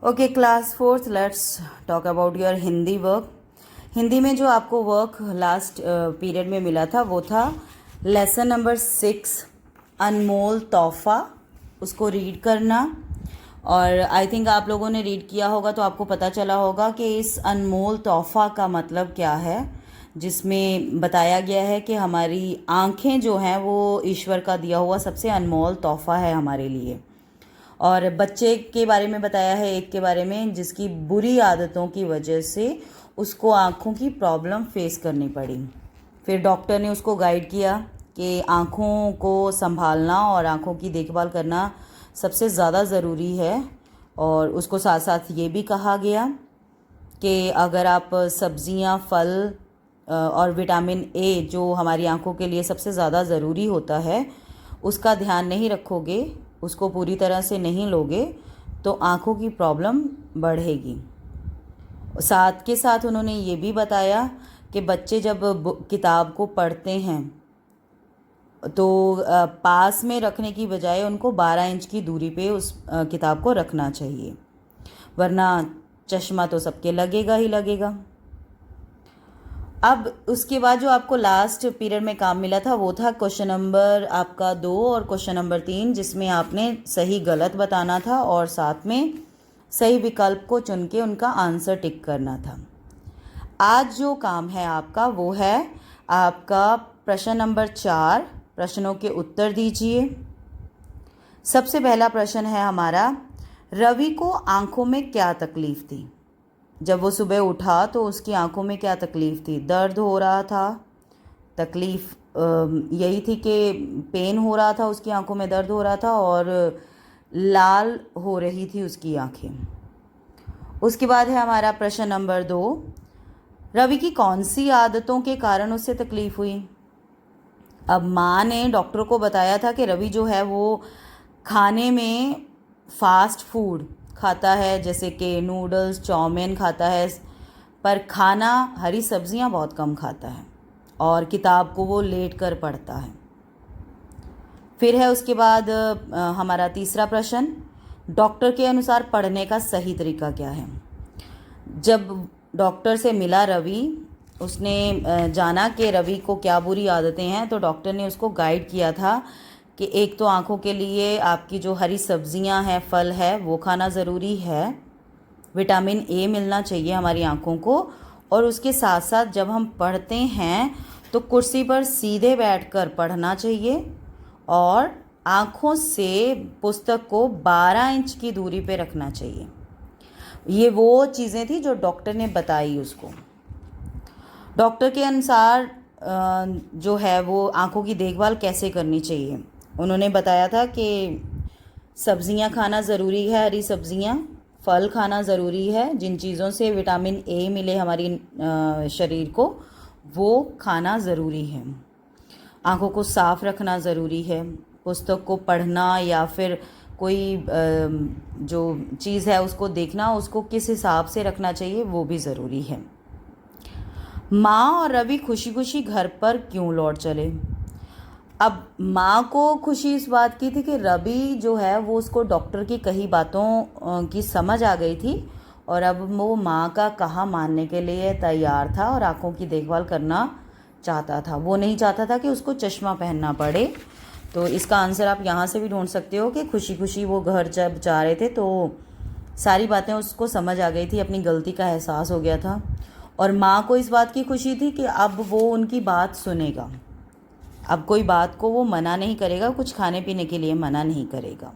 Okay class fourth, let's talk about your Hindi work. Hindi में जो आपको वर्क लास्ट पीरियड में मिला था वो था लेसन नंबर 6, अनमोल तोहफा। उसको रीड करना। और आई थिंक आप लोगों ने रीड किया होगा तो आपको पता चला होगा कि इस अनमोल तोहफा का मतलब क्या है, जिसमें बताया गया है कि हमारी आँखें जो हैं वो ईश्वर का दिया हुआ सबसे अनमोल तोहफा है हमारे लिए। और बच्चे के बारे में बताया है, एक के बारे में जिसकी बुरी आदतों की वजह से उसको आँखों की प्रॉब्लम फेस करनी पड़ी। फिर डॉक्टर ने उसको गाइड किया कि आँखों को संभालना और आँखों की देखभाल करना सबसे ज़्यादा ज़रूरी है। और उसको साथ साथ ये भी कहा गया कि अगर आप सब्ज़ियाँ, फल और विटामिन ए जो हमारी आँखों के लिए सबसे ज़्यादा ज़रूरी होता है उसका ध्यान नहीं रखोगे, उसको पूरी तरह से नहीं लोगे तो आँखों की प्रॉब्लम बढ़ेगी। साथ के साथ उन्होंने ये भी बताया कि बच्चे जब किताब को पढ़ते हैं तो पास में रखने की बजाय उनको 12 इंच की दूरी पे उस किताब को रखना चाहिए, वरना चश्मा तो सबके लगेगा ही लगेगा। अब उसके बाद जो आपको लास्ट पीरियड में काम मिला था वो था क्वेश्चन नंबर आपका 2 और क्वेश्चन नंबर 3, जिसमें आपने सही गलत बताना था और साथ में सही विकल्प को चुन के उनका आंसर टिक करना था। आज जो काम है आपका वो है आपका प्रश्न नंबर 4, प्रश्नों के उत्तर दीजिए। सबसे पहला प्रश्न है हमारा, रवि को आंखों में क्या तकलीफ थी? जब वो सुबह उठा तो उसकी आंखों में क्या तकलीफ़ थी? दर्द हो रहा था, तकलीफ़ यही थी कि पेन हो रहा था, उसकी आंखों में दर्द हो रहा था और लाल हो रही थी उसकी आंखें। उसके बाद है हमारा प्रश्न नंबर 2, रवि की कौन सी आदतों के कारण उससे तकलीफ़ हुई? अब माँ ने डॉक्टर को बताया था कि रवि जो है वो खाने में फास्ट फूड खाता है, जैसे कि नूडल्स, चाउमीन खाता है, पर खाना हरी सब्जियां बहुत कम खाता है और किताब को वो लेट कर पढ़ता है। फिर है उसके बाद हमारा तीसरा प्रश्न, डॉक्टर के अनुसार पढ़ने का सही तरीका क्या है? जब डॉक्टर से मिला रवि, उसने जाना कि रवि को क्या बुरी आदतें हैं, तो डॉक्टर ने उसको गाइड किया था कि एक तो आँखों के लिए आपकी जो हरी सब्जियां हैं, फल है, वो खाना ज़रूरी है, विटामिन ए मिलना चाहिए हमारी आँखों को, और उसके साथ साथ जब हम पढ़ते हैं तो कुर्सी पर सीधे बैठकर पढ़ना चाहिए और आँखों से पुस्तक को 12 इंच की दूरी पे रखना चाहिए। ये वो चीज़ें थी जो डॉक्टर ने बताई उसको। डॉक्टर के अनुसार जो है वो आँखों की देखभाल कैसे करनी चाहिए, उन्होंने बताया था कि सब्जियां खाना ज़रूरी है, हरी सब्जियां, फल खाना ज़रूरी है, जिन चीज़ों से विटामिन ए मिले हमारी शरीर को वो खाना ज़रूरी है। आँखों को साफ़ रखना ज़रूरी है, पुस्तक को पढ़ना या फिर कोई जो चीज़ है उसको देखना, उसको किस हिसाब से रखना चाहिए वो भी ज़रूरी है। माँ और रवि खुशी खुशी घर पर क्यों लौट चले? अब माँ को खुशी इस बात की थी कि रवि जो है वो उसको डॉक्टर की कही बातों की समझ आ गई थी और अब वो माँ का कहा मानने के लिए तैयार था और आँखों की देखभाल करना चाहता था। वो नहीं चाहता था कि उसको चश्मा पहनना पड़े। तो इसका आंसर आप यहाँ से भी ढूंढ सकते हो कि खुशी खुशी वो घर जब जा रहे थे तो सारी बातें उसको समझ आ गई थी, अपनी गलती का एहसास हो गया था। और माँ को इस बात की खुशी थी कि अब वो उनकी बात सुनेगा, अब कोई बात को वो मना नहीं करेगा, कुछ खाने पीने के लिए मना नहीं करेगा।